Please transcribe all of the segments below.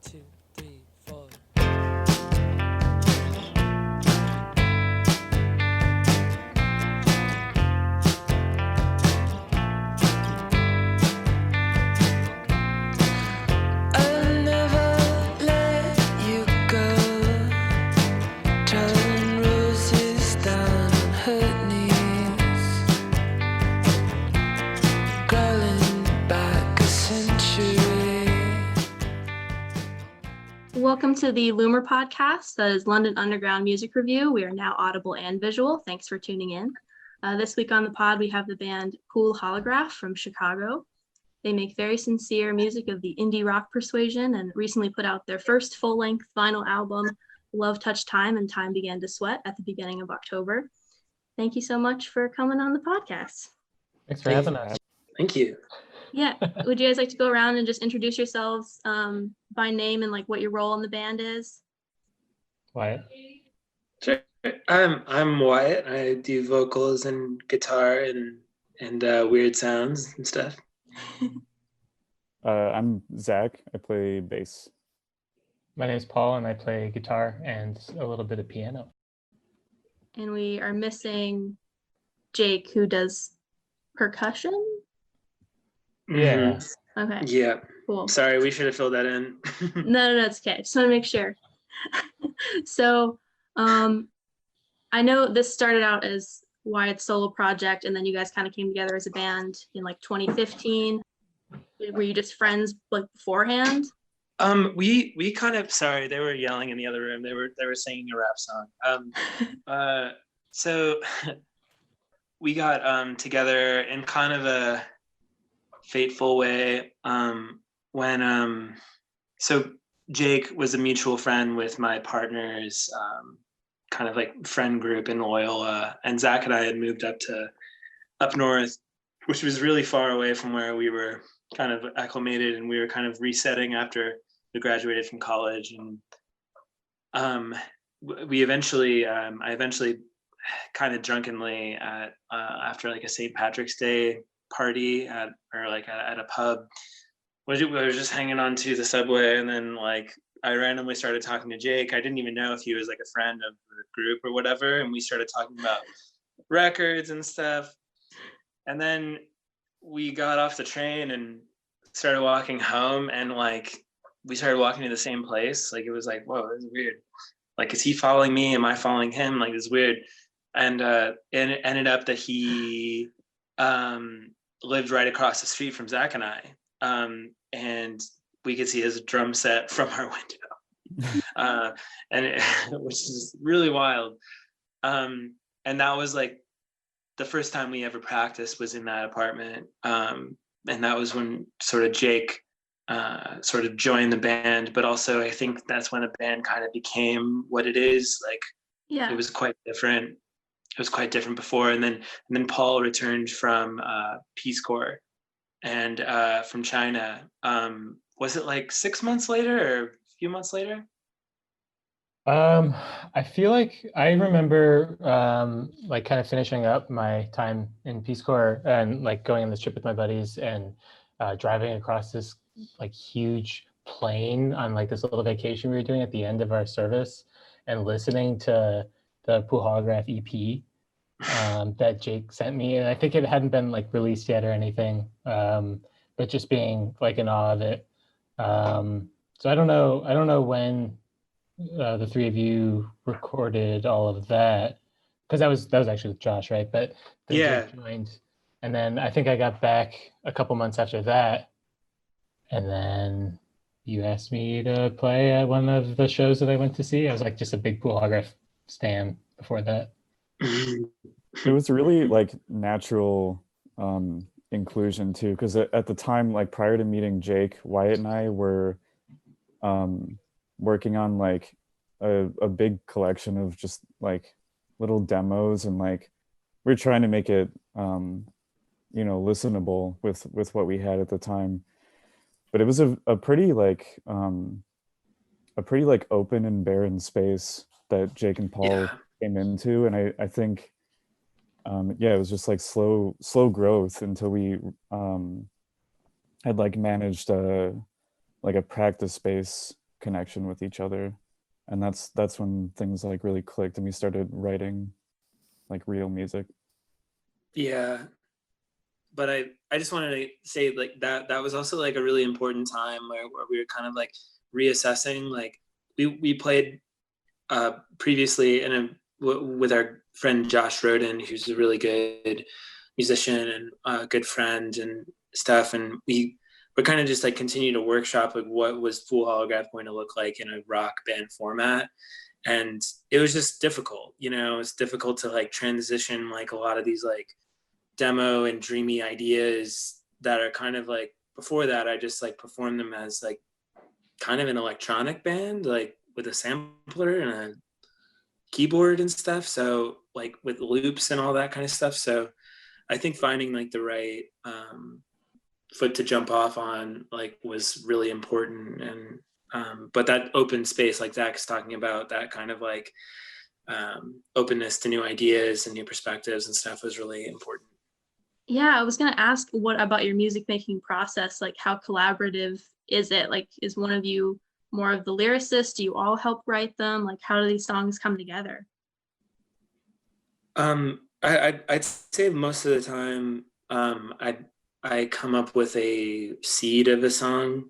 two, three, four. I'll never let you go. Turn roses down her knees. Crawling back a century. Welcome to the LUMR podcast, that is London Underground Music Review. We are now audible and visual. Thanks for tuning in. This week on the pod, we have the band Cool Holograph from Chicago. They make very sincere music of the indie rock persuasion and recently put out their first full-length vinyl album, Love Touched Time and Time Began to Sweat, at the beginning of October. Thank you so much for coming on the podcast. Thanks for having us. Thank you. Yeah, would you guys like to go around and just introduce yourselves by name and like what your role in the band is? Wyatt. Sure. I'm Wyatt. I do vocals and guitar and weird sounds and stuff. I'm Zach. I play bass. My name is Paul, and I play guitar and a little bit of piano. And we are missing Jake, who does percussion. Yeah. Okay. Yeah. Cool. Sorry, we should have filled that in. No, it's okay. Just want to make sure. So, I know this started out as Wyatt's solo project, and then you guys kind of came together as a band in like 2015. Were you just friends like beforehand? We kind of, sorry, they were yelling in the other room. They were singing a rap song. So we got together in kind of a fateful way when so Jake was a mutual friend with my partner's kind of like friend group in Loyola, and Zach and I had moved up north, which was really far away from where we were kind of acclimated, and we were kind of resetting after we graduated from college. And we eventually I eventually kind of drunkenly at after like a St. Patrick's Day party at a pub, we were just hanging on to the subway, and then like I randomly started talking to Jake. I didn't even know if he was like a friend of the group or whatever, and we started talking about records and stuff. And then we got off the train and started walking home, and like we started walking to the same place. Like it was like, whoa, this is weird. Like, is he following me? Am I following him? Like, it's weird. And it ended up that he lived right across the street from Zach and I, and we could see his drum set from our window, which is really wild. And that was like the first time we ever practiced was in that apartment, and that was when sort of Jake sort of joined the band, but also I think that's when the band kind of became what it is. Like, Yeah. It was quite different. It was quite different before, and then Paul returned from Peace Corps and from China. Was it like 6 months later or a few months later? I feel like I remember like kind of finishing up my time in Peace Corps and like going on this trip with my buddies and driving across this like huge plain on like this little vacation we were doing at the end of our service and listening to the Pool Holograph EP that Jake sent me. And I think it hadn't been like released yet or anything, but just being like in awe of it. So I don't know when the three of you recorded all of that, because that was actually with Josh, right? But then Yeah. Jake joined, and then I think I got back a couple months after that, and then you asked me to play at one of the shows that I went to see. I was like just a big Pool Holograph stan before that. It was really like natural inclusion too, because at the time, like prior to meeting Jake, Wyatt and I were working on like a big collection of just like little demos, and like we're trying to make it listenable with what we had at the time. But it was a pretty like open and barren space that Jake and Paul came into, and I think it was just like slow growth until we had like managed like a practice space connection with each other. And that's when things like really clicked and we started writing like real music. Yeah, but I just wanted to say like that was also like a really important time where we were kind of like reassessing. Like we played previously with our friend Josh Roden, who's a really good musician and a good friend and stuff, and we're kind of just like continue to workshop like what was Full Holograph going to look like in a rock band format. And it was just difficult, it's difficult to like transition like a lot of these like demo and dreamy ideas that are kind of like, before that I just like performed them as like kind of an electronic band, like with a sampler and a keyboard and stuff, so like with loops and all that kind of stuff. So I think finding like the right foot to jump off on like was really important. And but that open space, like Zach's talking about, that kind of like openness to new ideas and new perspectives and stuff was really important. Yeah, I was gonna ask, what about your music making process? Like, how collaborative is it? Like, is one of you more of the lyricist? Do you all help write them? Like, how do these songs come together? I'd say most of the time I come up with a seed of a song.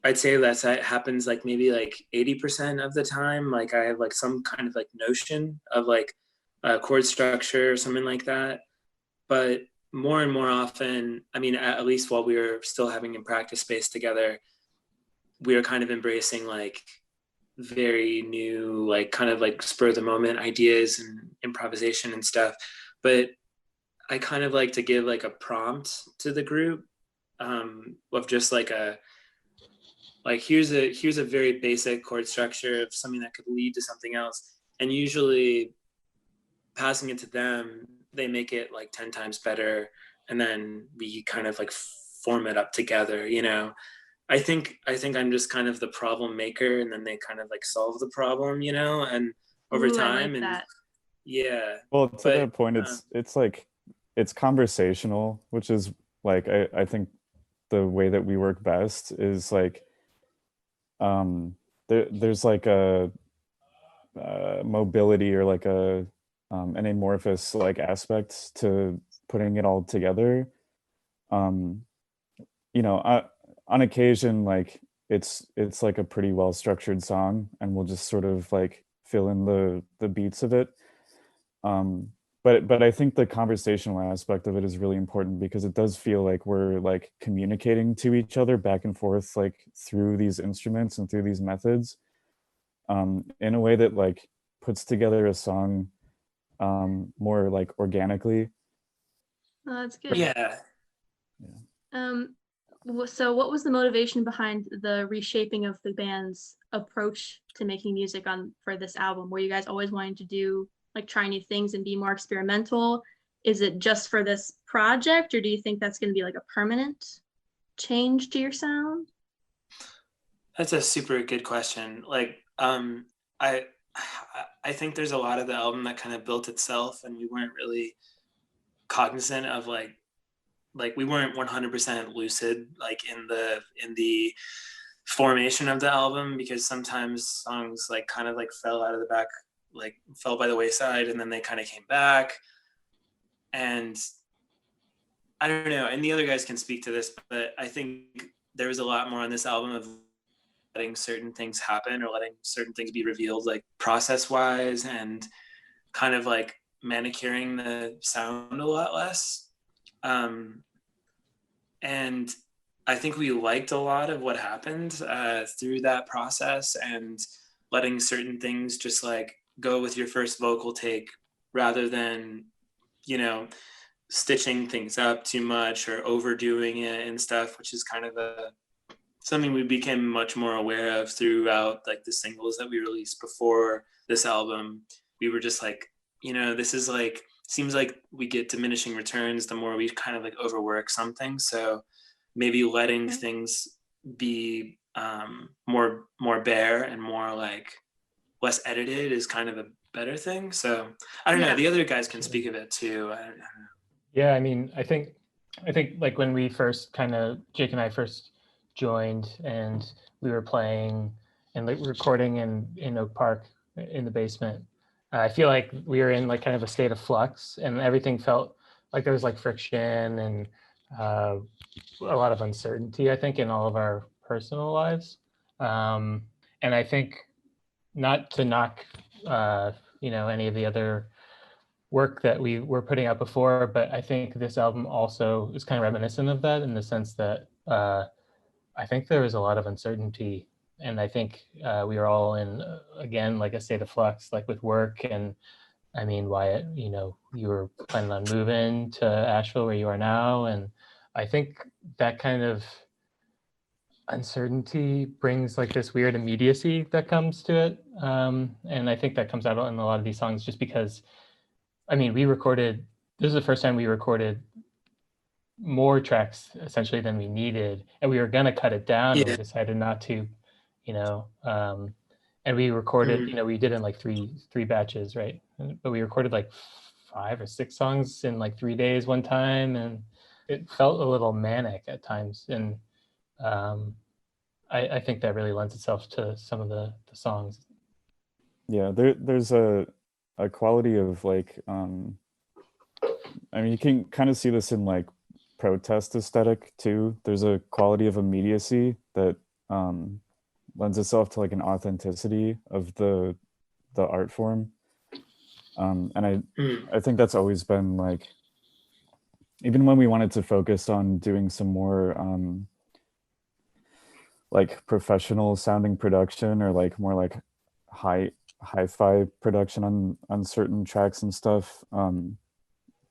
I'd say that happens like maybe like 80% of the time. Like I have like some kind of like notion of like a chord structure or something like that. But more and more often, I mean, at least while we were still having a practice space together, we were kind of embracing like very new, like kind of like spur of the moment ideas and improvisation and stuff. But I kind of like to give like a prompt to the group of just like here's a very basic chord structure of something that could lead to something else, and usually passing it to them, they make it like 10 times better, and then we kind of like form it up together. I think I'm just kind of the problem maker, and then they kind of like solve the problem, and over Ooh, I time. like And that. yeah, Well, to but that point, it's like it's conversational, which is like I think the way that we work best is like there's like a mobility or like an amorphous like aspect to putting it all together. um on occasion, like it's like a pretty well structured song and we'll just sort of like fill in the beats of it. um but I think the conversational aspect of it is really important because it does feel like we're like communicating to each other back and forth, like through these instruments and through these methods, in a way that like puts together a song more like organically. Oh, that's good. yeah, Um, so what was the motivation behind the reshaping of the band's approach to making music for this album? Were you guys always wanting to do like try new things and be more experimental? Is it just for this project, or do you think that's going to be like a permanent change to your sound? that's a super good question. Like, I I think there's a lot of the album that kind of built itself, and we weren't really cognizant of like we weren't 100% lucid like in the formation of the album, because sometimes songs like kind of like fell out of the back, like fell by the wayside, and then they kind of came back. And I don't know, and the other guys can speak to this, but I think there was a lot more on this album of letting certain things happen or letting certain things be revealed, like process wise, and kind of like manicuring the sound a lot less. And I think we liked a lot of what happened through that process, and letting certain things just like go with your first vocal take rather than, you know, stitching things up too much or overdoing it and stuff, which is kind of something we became much more aware of throughout like the singles that we released before this album. We were just like, this is like, seems like we get diminishing returns the more we kind of like overwork something. So maybe letting things be more bare and more like less edited is kind of a better thing. So I don't know. The other guys can speak of it too. I don't know. Yeah, I mean, I think like when we first Jake and I first joined and we were playing and like recording in Oak Park in the basement. I feel like we were in like kind of a state of flux, and everything felt like there was like friction and uh, a lot of uncertainty, I think, in all of our personal lives. And I think, not to knock, any of the other work that we were putting out before, but I think this album also is kind of reminiscent of that, in the sense that I think there was a lot of uncertainty, and I think we were all in, again, like a state of flux, like with work. And I mean, Wyatt, you were planning on moving to Asheville where you are now, and I think that kind of uncertainty brings like this weird immediacy that comes to it. And I think that comes out in a lot of these songs, just because, I mean, this is the first time we recorded more tracks essentially than we needed, and we were going to cut it down, and we Yeah. decided not to, and we recorded, we did in like three batches, right? But we recorded like 5 or 6 songs in like 3 days one time, and it felt a little manic at times. And I think that really lends itself to some of the songs. Yeah, there's a quality of like I mean, you can kind of see this in like protest aesthetic too. There's a quality of immediacy that lends itself to like an authenticity of the art form. And I think that's always been like, even when we wanted to focus on doing some more like professional sounding production, or like more like hi-fi production on certain tracks and stuff,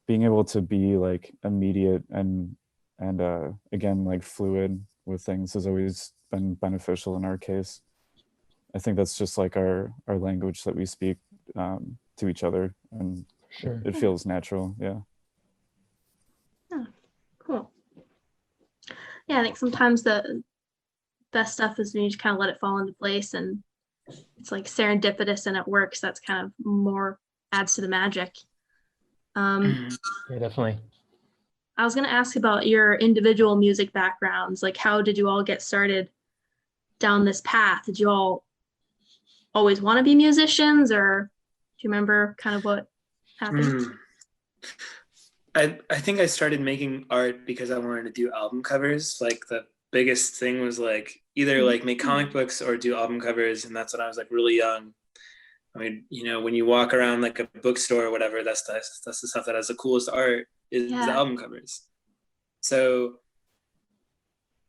being able to be like immediate and again like fluid with things has always been beneficial in our case. I think that's just like our language that we speak to each other, and Sure. it feels natural. Yeah. Oh, cool. Yeah, I think sometimes the best stuff is when you just kind of let it fall into place, and it's like serendipitous and it works. That's kind of more adds to the magic. Yeah, definitely. I was going to ask about your individual music backgrounds. Like, how did you all get started down this path? Did you all always want to be musicians, or do you remember kind of what happened? I think I started making art because I wanted to do album covers. Like the biggest thing was like either like make comic books or do album covers, and that's when I was like really young. I mean, when you walk around like a bookstore or whatever, that's the stuff that has the coolest art is the album covers. So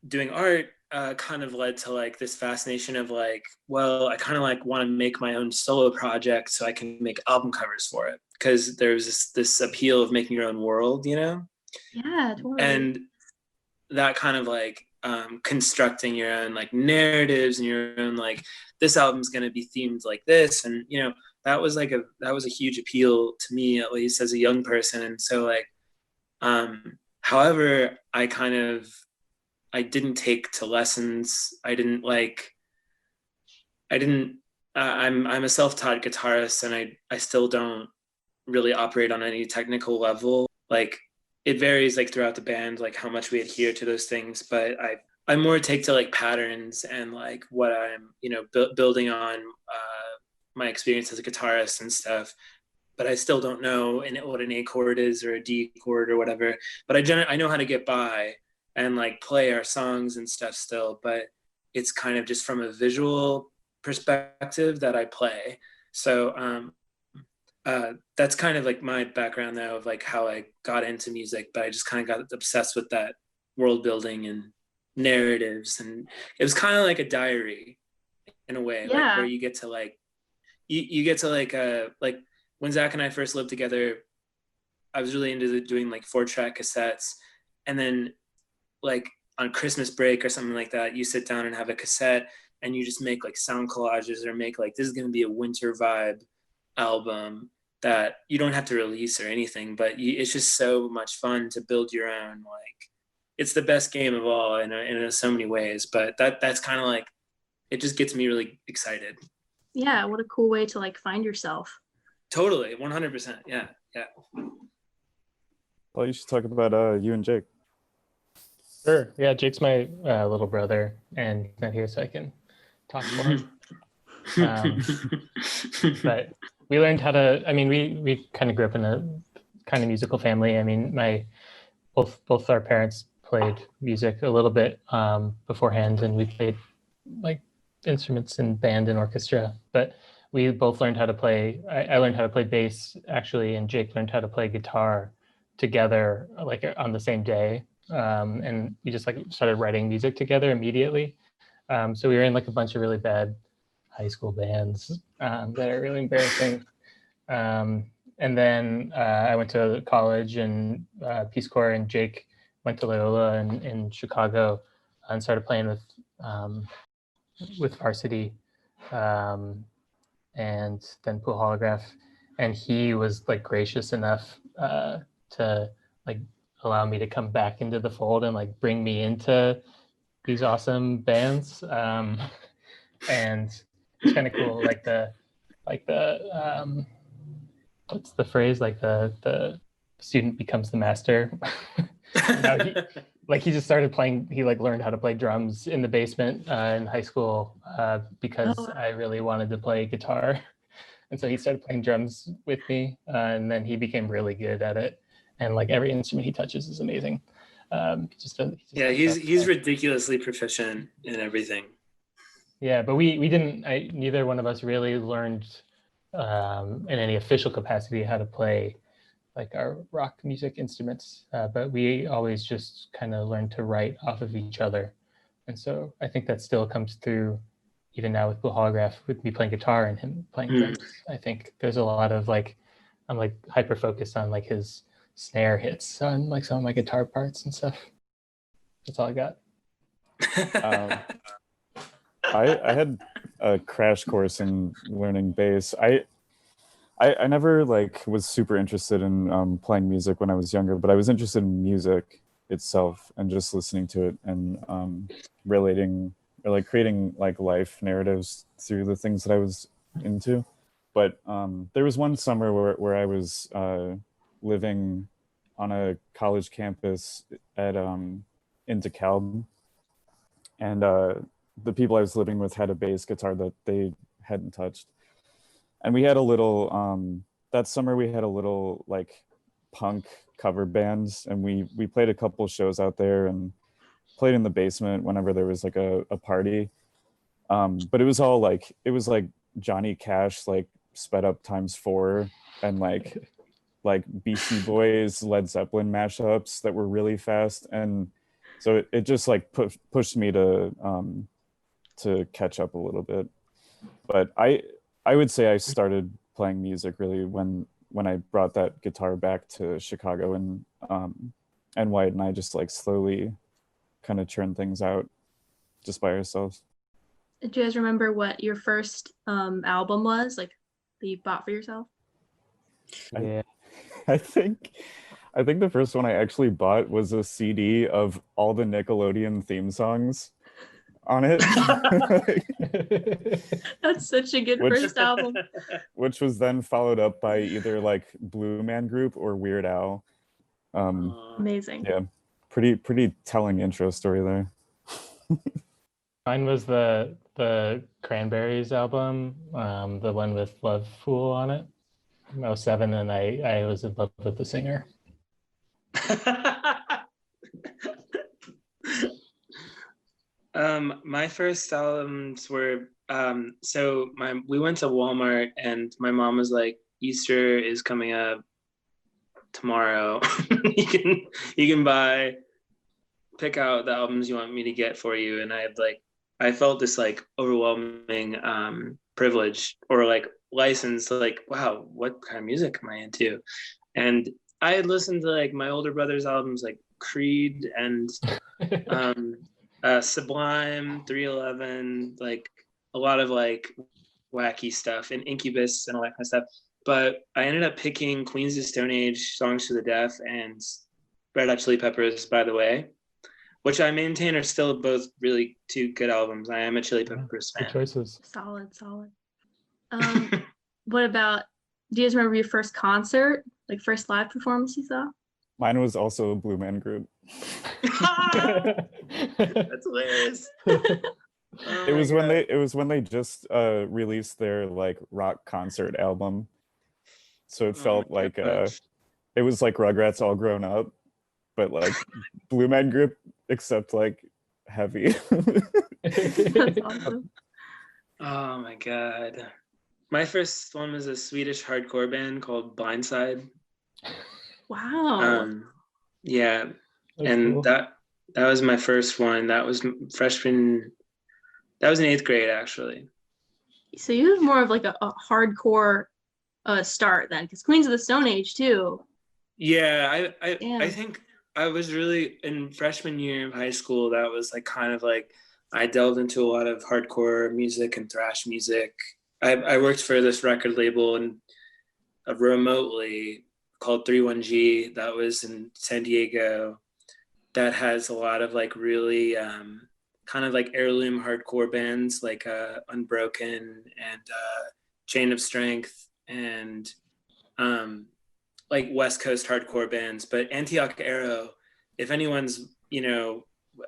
doing art kind of led to like this fascination of like, well, I kind of like want to make my own solo project so I can make album covers for it, because there's this appeal of making your own world, Yeah, totally. and that kind of like constructing your own like narratives and your own like, this album's going to be themed like this, and that was a huge appeal to me, at least as a young person. And so like however, I didn't take to lessons. I'm a self-taught guitarist, and I still don't really operate on any technical level. Like it varies like throughout the band, like how much we adhere to those things, but I more take to like patterns and like what I'm building on my experience as a guitarist and stuff. But I still don't know what an A chord is or a D chord or whatever. But I know how to get by and like play our songs and stuff still, but it's kind of just from a visual perspective that I play. So that's kind of like my background now of like how I got into music, but I just kind of got obsessed with that world building and narratives, and it was kind of like a diary in a way, like where you get to like you get to like when Zach and I first lived together, I was really into doing like 4-track cassettes, and then like on Christmas break or something like that, you sit down and have a cassette and you just make like sound collages, or make like, this is going to be a winter vibe album that you don't have to release or anything, but it's just so much fun to build your own. Like it's the best game of all in so many ways, but that's kind of like, it just gets me really excited. Yeah, what a cool way to like find yourself. Totally, 100%. Yeah. Well, you should talk about you and Jake. Sure. Yeah, Jake's my little brother, and he's not here, so I can talk for him. But we learned how to. I mean, we kind of grew up in a kind of musical family. I mean, both our parents played music a little bit beforehand, and we played like instruments in band and orchestra. But we both learned how to play. I learned how to play bass actually, and Jake learned how to play guitar together, like on the same day. And we just like started writing music together immediately. So we were in like a bunch of really bad high school bands that are really embarrassing. And then I went to college and Peace Corps, and Jake went to Loyola in Chicago and started playing with Varsity, and then Pool Holograph. And he was like gracious enough to like allow me to come back into the fold and like bring me into these awesome bands. And it's kind of cool, like the what's the phrase, like the student becomes the master. No, he just started playing. He like learned how to play drums in the basement in high school because Oh, wow. I really wanted to play guitar, and so he started playing drums with me, and then he became really good at it. And like every instrument he touches is amazing. Yeah, he's ridiculously proficient in everything. Yeah, but we didn't. Neither one of us really learned in any official capacity how to play like our rock music instruments, but we always just kind of learned to write off of each other. And so I think that still comes through even now with Blue Holograph, with me playing guitar and him playing drums. I think there's a lot of like, I'm like hyper focused on like his snare hits on like some of my guitar parts and stuff. That's all I got. I had a crash course in learning bass. I never like was super interested in playing music when I was younger, but I was interested in music itself and just listening to it and relating or like creating like life narratives through the things that I was into. But there was one summer where I was living on a college campus at in DeKalb, and the people I was living with had a bass guitar that they hadn't touched, and we had a little that summer we had a little like punk cover bands, and we played a couple shows out there and played in the basement whenever there was like a party. But it was all like, it was like Johnny Cash like sped up ×4, and like Beastie Boys, Led Zeppelin mashups that were really fast, and so it just like pushed me to catch up a little bit. But I would say I started playing music really when I brought that guitar back to Chicago, and White and I just like slowly kind of churned things out just by ourselves. Do you guys remember what your first album was, like that you bought for yourself? Yeah. I think the first one I actually bought was a CD of all the Nickelodeon theme songs on it. That's such a good first album. Which was then followed up by either like Blue Man Group or Weird Al. Amazing. Yeah, pretty telling intro story there. Mine was the Cranberries album, the one with Love Fool on it. I was 7 and I was in love with the singer. My first albums were we went to Walmart and my mom was like, Easter is coming up tomorrow. you can pick out the albums you want me to get for you. And I felt this like overwhelming privilege or like license, like, wow, what kind of music am I into? And I had listened to like my older brother's albums like Creed and Sublime, 311, like a lot of like wacky stuff, and Incubus and all that kind of stuff. But I ended up picking Queens of Stone Age, Songs to the Deaf, and Red Hot Chili Peppers, By the Way, which I maintain are still both really two good albums. I am a Chili Peppers fan. Good choices. Solid. What about, do you guys remember your first concert, like first live performance you saw? Mine was also a Blue Man Group. That's hilarious. Oh It my was God. when they just released their like rock concert album. So it Oh felt my like gosh. it was like Rugrats all grown up, but like Blue Man Group, except like heavy. That's awesome. Oh my God. My first one was a Swedish hardcore band called Blindside. Wow. Yeah, That's and cool. that was my first one. That was freshman. That was in 8th grade, actually. So you have more of like a hardcore start then, because Queens of the Stone Age too. Yeah, I Yeah. think I was really in freshman year of high school. That was like kind of like I delved into a lot of hardcore music and thrash music. I worked for this record label and remotely called 31G that was in San Diego that has a lot of like really kind of like heirloom hardcore bands like Unbroken and Chain of Strength and like West Coast hardcore bands. But Antioch Arrow, if anyone's,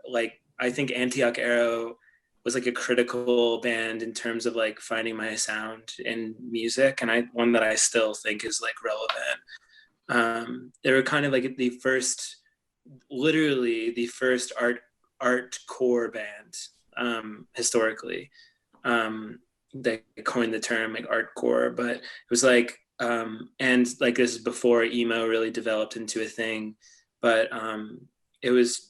like I think Antioch Arrow was like a critical band in terms of like finding my sound in music, and one that I still think is like relevant. They were kind of like literally the first art core band historically. They coined the term like art core, but it was like and like this is before emo really developed into a thing. But it was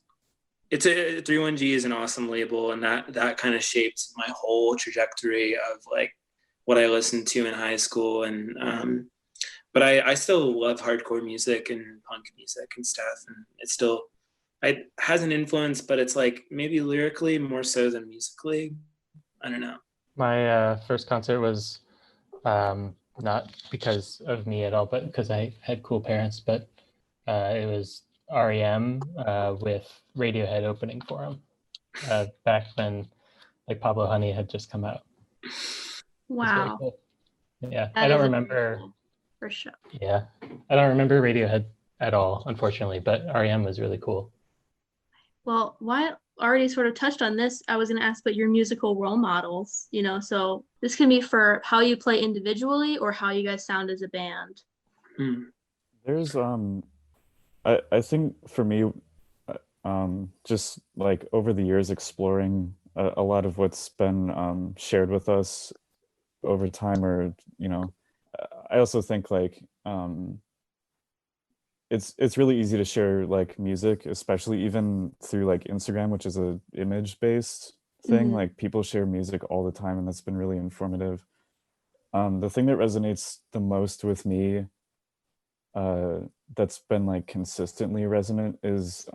it's a 31G is an awesome label, and that kind of shaped my whole trajectory of like what I listened to in high school. And but I still love hardcore music and punk music and stuff, and it has an influence, but it's like maybe lyrically more so than musically. I don't know. My first concert was not because of me at all, but because I had cool parents. But it was REM with Radiohead opening for him back when like Pablo Honey had just come out. It was very Wow. cool. Yeah, I That don't is remember. incredible, for sure. Yeah, I don't remember Radiohead at all, unfortunately. But REM was really cool. Well, while already sort of touched on this, I was going to ask about your musical role models, so this can be for how you play individually or how you guys sound as a band. Hmm. There's I think for me just like over the years exploring a lot of what's been shared with us over time, or I also think like it's really easy to share like music, especially even through like Instagram, which is a image based thing. Mhm. Like people share music all the time, and that's been really informative. The thing that resonates the most with me, uh that's been like consistently resonant, is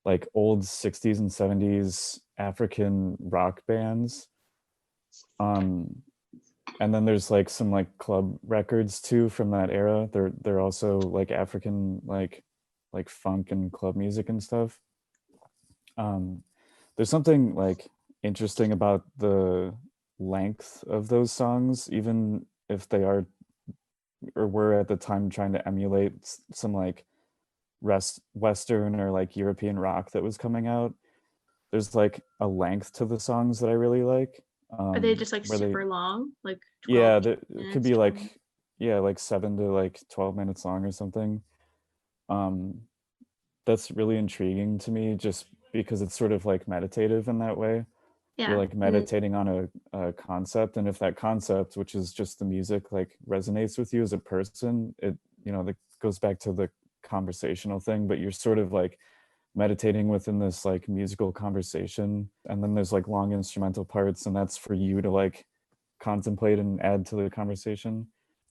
like old 60s and 70s African rock bands. And then there's like some like club records too from that era. They're also like African like funk and club music and stuff. Um, there's something like interesting about the length of those songs, even if they are or were at the time trying to emulate some like Western or like European rock that was coming out. There's like a length to the songs that I really like. Are they just like Where they super long, like 12 Yeah, it could minutes, be 20 like, minutes? yeah, like 7 to like 12 minutes long or something. Um, that's really intriguing to me, just because it's sort of like meditative in that way. You're Yeah. like meditating on a concept, and if that concept, which is just the music, like resonates with you as a person, that goes back to the conversational thing, but you're sort of like meditating within this like musical conversation, and then there's like long instrumental parts, and that's for you to like contemplate and add to the conversation.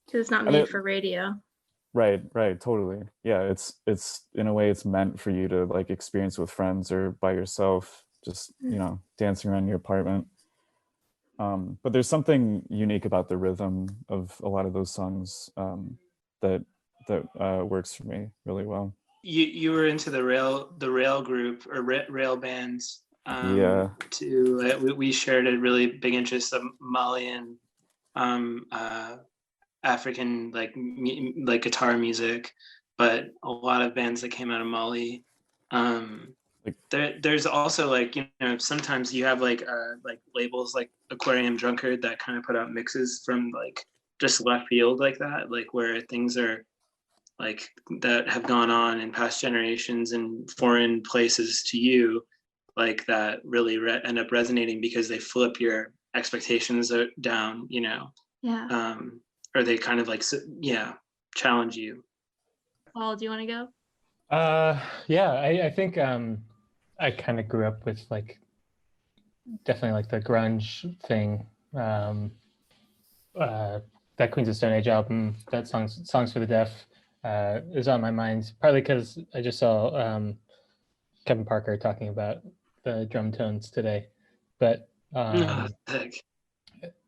Because it's not And made for radio. right, totally. Yeah, it's in a way it's meant for you to like experience with friends or by yourself, just dancing around your apartment. But there's something unique about the rhythm of a lot of those songs, that works for me really well. You were into the rail group or rail bands Yeah. too. We shared a really big interest of Malian African like guitar music. but a lot of bands that came out of Mali. There's also like, sometimes you have like labels like Aquarium Drunkard that kind of put out mixes from like just left field like that, like where things are like that have gone on in past generations and foreign places to you, like that really end up resonating because they flip your expectations down, Yeah. or they kind of like, challenge you. Paul, do you want to go? Yeah, I think I kind of grew up with like definitely like the grunge thing. That Queens of Stone Age album, that Songs for the Deaf, is on my mind, partly because I just saw Kevin Parker talking about the drum tones today. But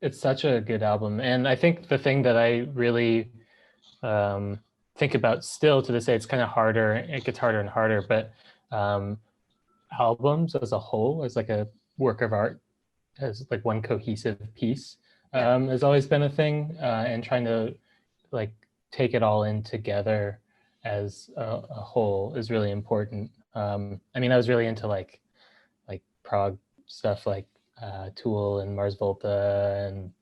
it's such a good album. And I think the thing that I really think about still to this day, it's kind of harder, it gets harder and harder, but albums as a whole, as like a work of art, as like one cohesive piece, has always been a thing, and trying to like take it all in together as a whole is really important. I mean, I was really into like prog stuff like Tool and Mars Volta and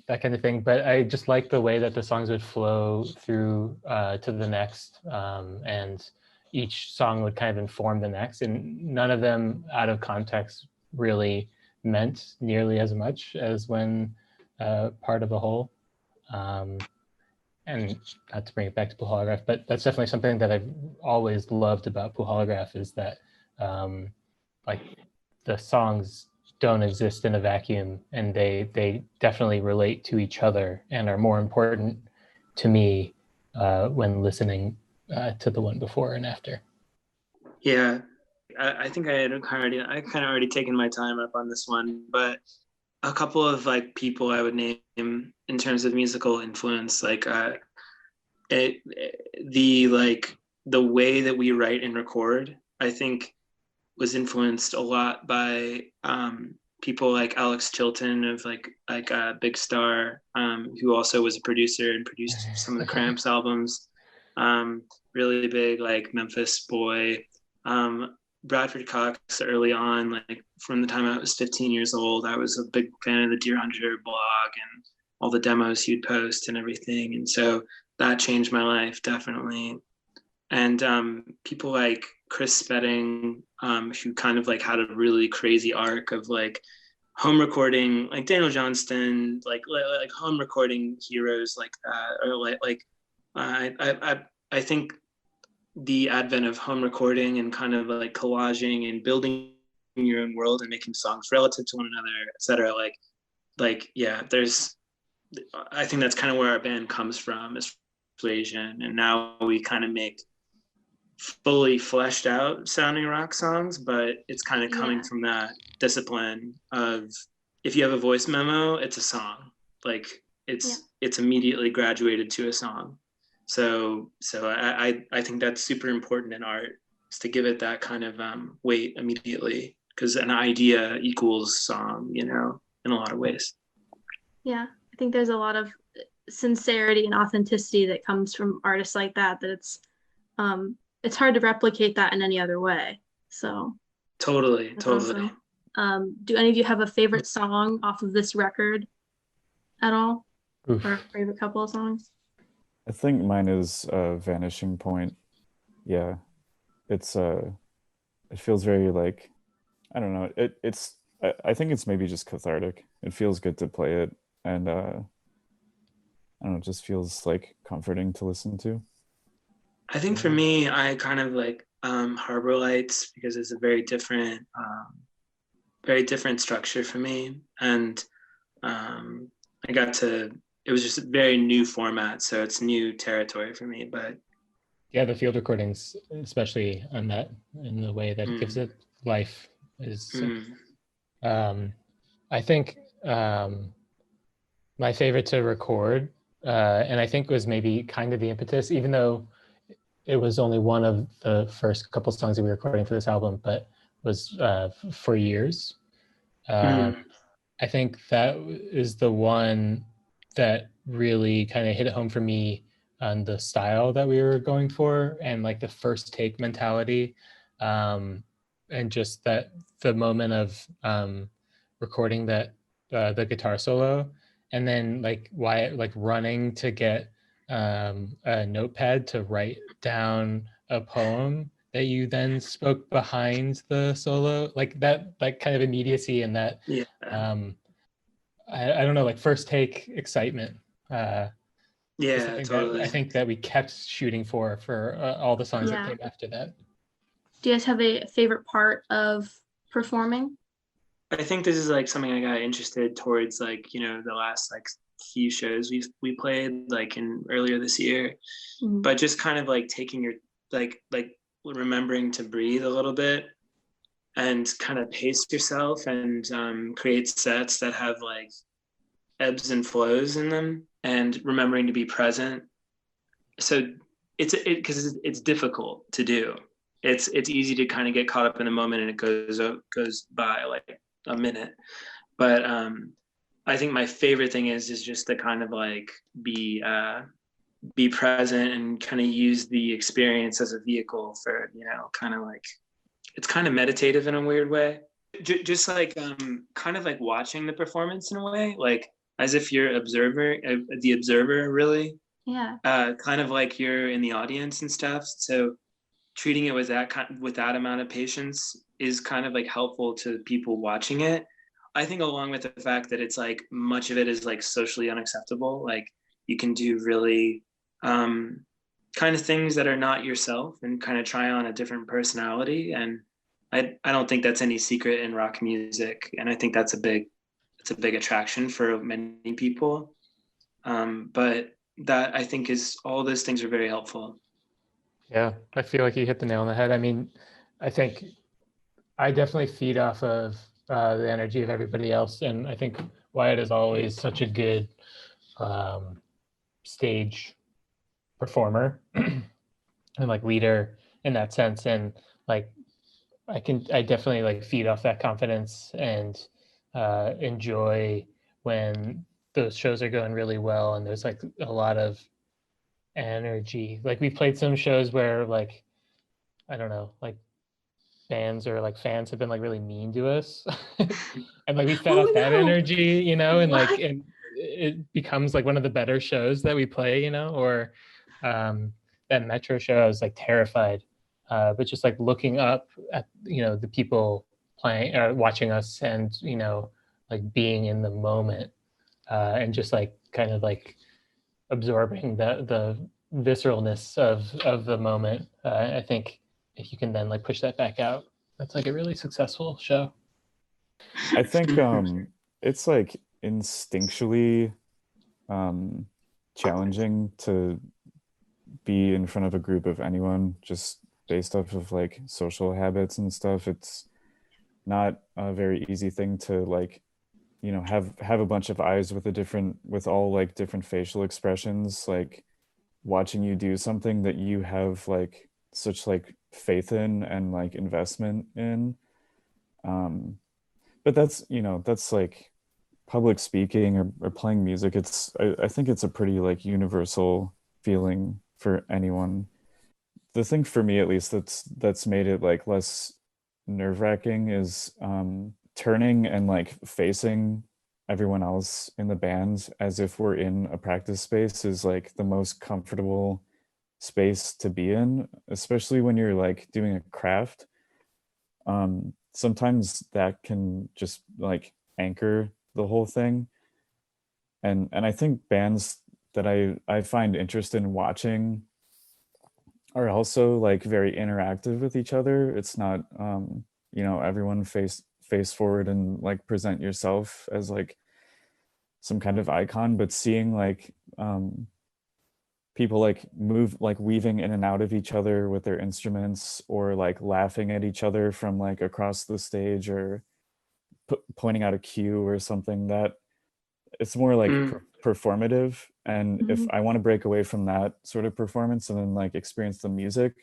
that kind of thing. But I just like the way that the songs would flow through to the next, and each song would kind of inform the next, and none of them out of context really meant nearly as much as when part of a whole. And not to bring it back to Blue Holograph, but that's definitely something that I've always loved about Blue Holograph is that like the songs don't exist in a vacuum, and they definitely relate to each other and are more important to me when listening to the one before and after. Yeah, I think I kind of already taken my time up on this one, but a couple of like people I would name in terms of musical influence, like the way that we write and record, I think was influenced a lot by people like Alex Chilton of like Big Star, who also was a producer and produced some of the Cramps albums. Really big like Memphis boy. Bradford Cox early on, like from the time I was 15 years old, I was a big fan of the Deer Hunter blog and all the demos he'd post and everything. And so that changed my life, definitely. And people like Chris Spedding, who kind of like had a really crazy arc of like home recording, like Daniel Johnston, like home recording heroes like that, or I think the advent of home recording and kind of like collaging and building your own world and making songs relative to one another, etc. Yeah, I think that's kind of where our band comes from, is Persuasion, and now we kind of make fully fleshed out sounding rock songs, but it's kind of coming from that discipline of if you have a voice memo, it's a song. Like it's immediately graduated to a song. So I think that's super important in art, is to give it that kind of weight immediately, because an idea equals song, in a lot of ways. Yeah, I think there's a lot of sincerity and authenticity that comes from artists like that it's hard to replicate that in any other way. So totally. Awesome. Do any of you have a favorite song off of this record at all? Oof. Or a favorite couple of songs? I think mine is Vanishing Point. Yeah, it's it feels very like, I don't know. I think it's maybe just cathartic. It feels good to play it, and I don't know, it just feels like comforting to listen to. I think for me, I kind of like Harbor Lights, because it's a very different structure for me, and it was just a very new format, so it's new territory for me. But yeah, the field recordings, especially on that, in the way that it gives it life, is I think my favorite to record, and I think was maybe kind of the impetus, even though it was only one of the first couple songs that we were recording for this album, but was For Years. I think that is the one that really kind of hit home for me the style that we were going for, and like the first take mentality, and just that the moment of recording that the guitar solo, and then like Wyatt like running to get a notepad to write down a poem that you then spoke behind the solo, like that kind of immediacy and that Yeah. I don't know, like first take excitement is Yeah, something that totally. I think that we kept shooting for all the songs that Yeah. came after that. Do you guys have a favorite part of performing? I think this is like something I got interested towards, like, you know, the last like few shows we played like in earlier this year, Mhm. but just kind of like taking your like remembering to breathe a little bit and kind of pace yourself and create sets that have like ebbs and flows in them, and remembering to be present. So it's because it's difficult to do. It's easy to kind of get caught up in the moment, and it goes by like a minute. But I think my favorite thing is just to kind of like be present and kind of use the experience as a vehicle for, you know, kind of like, it's kind of meditative in a weird way. Just like kind of like watching the performance in a way, like as if you're the observer, really. Yeah. Kind of like you're in the audience and stuff. So treating it with that amount of patience is kind of like helpful to people watching it. I think along with the fact that it's like much of it is like socially unacceptable. Like you can do really kind of things that are not yourself and kind of try on a different personality. And I don't think that's any secret in rock music. And I think that's a big attraction for many people. But that I think is, all those things are very helpful. Yeah, I feel like you hit the nail on the head. I mean, I think I definitely feed off of the energy of everybody else, and I think Wyatt is always such a good stage performer and like leader in that sense. And like I definitely like feed off that confidence and enjoy when those shows are going really well and there's like a lot of energy. Like we played some shows where like I don't know, like bands or like fans have been like really mean to us and like we fed off that no. energy, you know, and like What? and it becomes like one of the better shows that we play, you know. Or that Metro show, I was like terrified, but just like looking up at, you know, the people playing or watching us and, you know, like being in the moment, and just like kind of like absorbing the visceralness of the moment. I think if you can then like push that back out, that's like a really successful show. I think it's like instinctually challenging to be in front of a group of anyone just based off of like social habits and stuff. It's not a very easy thing to like, you know, have a bunch of eyes with all like different facial expressions, like watching you do something that you have like such like faith in and like investment in. But that's, you know, that's like public speaking or playing music. I think it's a pretty like universal feeling for anyone. The thing for me at least that's made it like less nerve-wracking is turning and like facing everyone else in the band as if we're in a practice space is like the most comfortable space to be in, especially when you're like doing a craft. Sometimes that can just like anchor the whole thing. And I think bands that I find interested in watching are also like very interactive with each other. It's not you know, everyone face forward and like present yourself as like some kind of icon, but seeing like people like move, like weaving in and out of each other with their instruments, or like laughing at each other from like across the stage, or pointing out a cue or something, that it's more like performative. And if Mhm. I want to break away from that sort of performance and then like experience the music,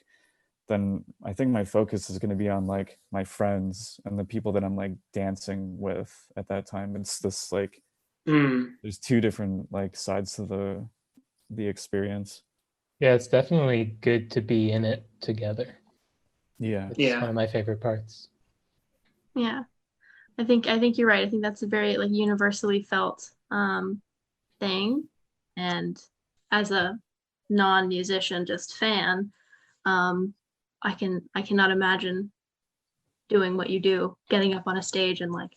then I think my focus is going to be on like my friends and the people that I'm like dancing with at that time. It's this like there's two different like sides to the experience. Yeah, it's definitely good to be in it together. Yeah. It's Yeah. one of my favorite parts. Yeah, I think you're right. I think that's a very like universally felt thing. And as a non-musician, just fan, I cannot imagine doing what you do, getting up on a stage and like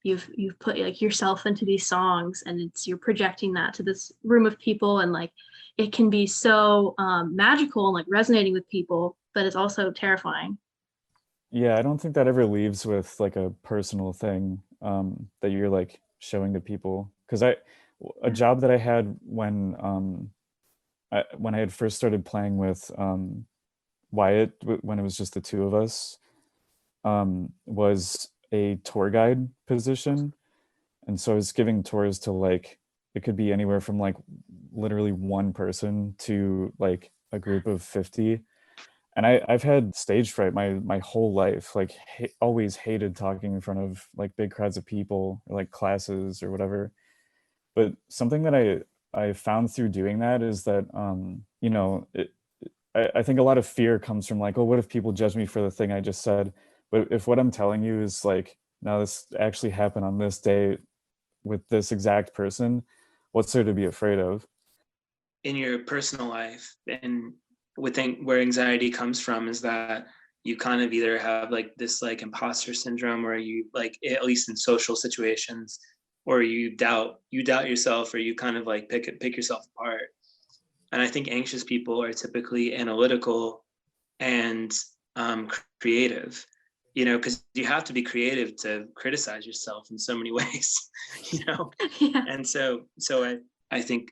you've put like yourself into these songs and you're projecting that to this room of people, and like it can be so magical and like resonating with people, but it's also terrifying. Yeah, I don't think that ever leaves with like a personal thing that you're like showing to people. Because a job that I had when I had first started playing with Wyatt, when it was just the two of us, was a tour guide position. And so I was giving tours to like, it could be anywhere from like literally one person to like a group of 50. And I've had stage fright my whole life, like always hated talking in front of like big crowds of people or like classes or whatever. But something that I found through doing that is that you know, I think a lot of fear comes from like, oh, what if people judge me for the thing I just said? But if what I'm telling you is like, no, this actually happened on this day with this exact person, what's there to be afraid of? In your personal life, and within where anxiety comes from is that you kind of either have like this like imposter syndrome, or you like, at least in social situations, or you doubt yourself, or you kind of like pick yourself apart. And I think anxious people are typically analytical and creative, you know, because you have to be creative to criticize yourself in so many ways, you know. Yeah. And so I think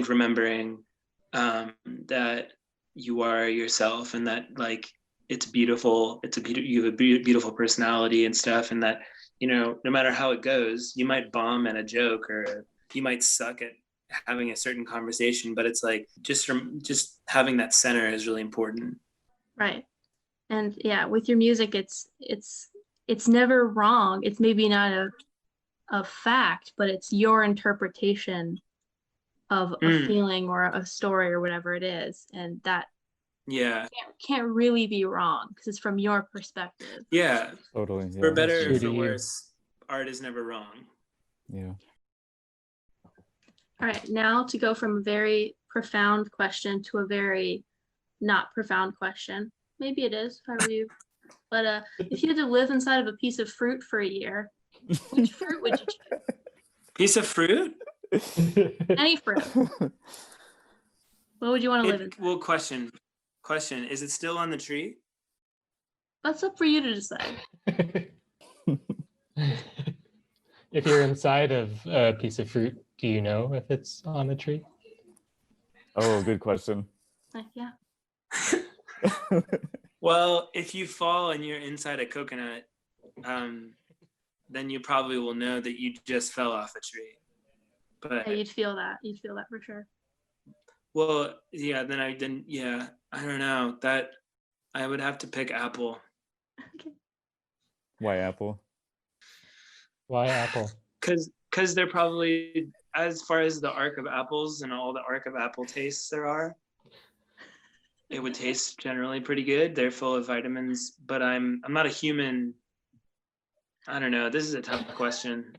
remembering that you are yourself, and that like it's beautiful, you have a beautiful personality and stuff, and that, you know, no matter how it goes, you might bomb at a joke, or you might suck at having a certain conversation, but it's like just having that center is really important. Right. And yeah, with your music, it's never wrong. It's maybe not a fact, but it's your interpretation of a feeling or a story or whatever it is, and that Yeah. can't really be wrong because it's from your perspective. Yeah. Totally. For Yeah. better True or to for you. worse, art is never wrong. Yeah. All right, now to go from a very profound question to a very not profound question. Maybe it is, however you. But if you had to live inside of a piece of fruit for a year, which fruit would you choose? Piece of fruit? Any fruit. What would you want to live in? Well, question, is it still on the tree? That's up for you to decide. If you're inside of a piece of fruit, do you know if it's on the tree? Oh, good question. Yeah. Well, if you fall and you're inside a coconut, then you probably will know that you just fell off a tree. But Yeah, you'd feel that. You'd feel that for sure. well, yeah, yeah, I don't know. That I would have to pick apple. Okay. Why apple? Why apple? Because they're probably, as far as the arc of apples and all the arc of apple tastes there are, it would taste generally pretty good. They're full of vitamins, but I'm not a human. I don't know. This is a tough question.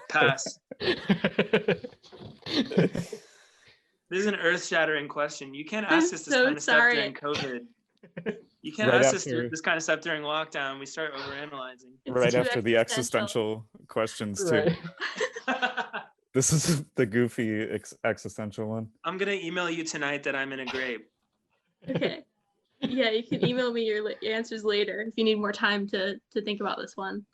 Pass. This is an earth-shattering question. You can't ask us this so kind of stuff sorry. during COVID. You can't Right ask us after- this kind of stuff during lockdown. We start overanalyzing. It's Right too after the existential questions too. Right. This is the goofy existential one. I'm gonna email you tonight that I'm in a grape. Okay. Yeah, you can email me your answers later if you need more time to think about this one.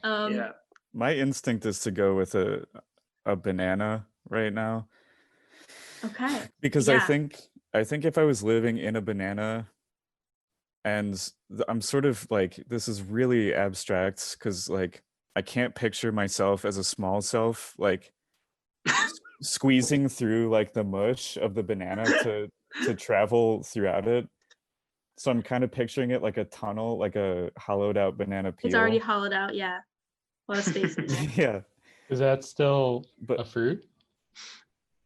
Yeah. My instinct is to go with a banana right now. Okay. Because Yeah. I think if I was living in a banana, and I'm sort of like, this is really abstract because like I can't picture myself as a small self like squeezing through like the mush of the banana to travel throughout it. So I'm kind of picturing it like a tunnel, like a hollowed out banana peel. It's already hollowed out. Yeah. A lot of space in there. Yeah. Is that still But a fruit?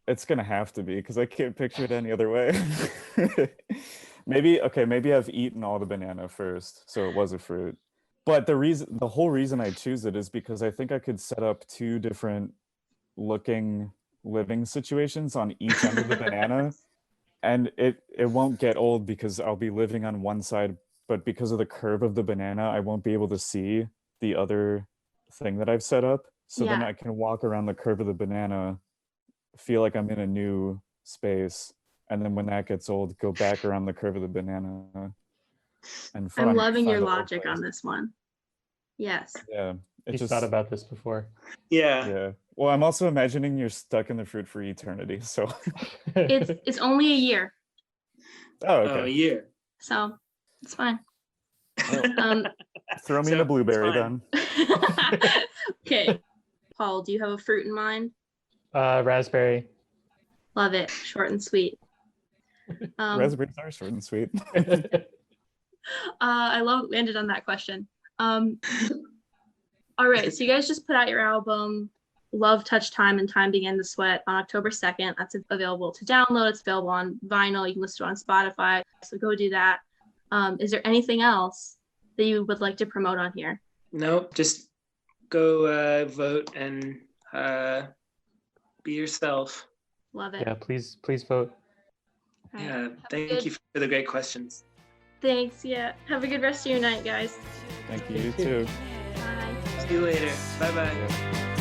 It's gonna have to be because I can't picture it any other way. Maybe I've eaten all the banana first, so it was a fruit. But the whole reason I choose it is because I think I could set up two different looking living situations on each end of the banana, and it won't get old because I'll be living on one side, but because of the curve of the banana, I won't be able to see the other thing that I've set up. So then Yeah. I can walk around the curve of the banana, feel like I'm in a new space, and then when that gets old, go back around the curve of the banana and I'm loving your find the old logic place. on this one. Yes. Yeah, it He's just thought about this before. Yeah. yeah. Well, I'm also imagining you're stuck in the fruit for eternity. So It's only a year, oh, Oh, a okay. year. so it's fine. Well, throw me in So, a blueberry it's fine. then. Okay. Paul, do you have a fruit in mind? Raspberry. Love it. Short and sweet. Raspberries are short and sweet. I love we ended on that question. All right, so you guys just put out your album, Love, Touch, Time, and Time Began to Sweat on October 2nd. That's available to download. It's available on vinyl. You can listen to it on Spotify. So go do that. Is there anything else that you would like to promote on here? Nope. Just go vote and be yourself. Love it. Yeah, please vote. All right. Yeah. Have a Thank good- you for the great questions. Thanks. Yeah. Have a good rest of your night, guys. Thank you, you too. Bye. See you later. Bye bye. Yeah.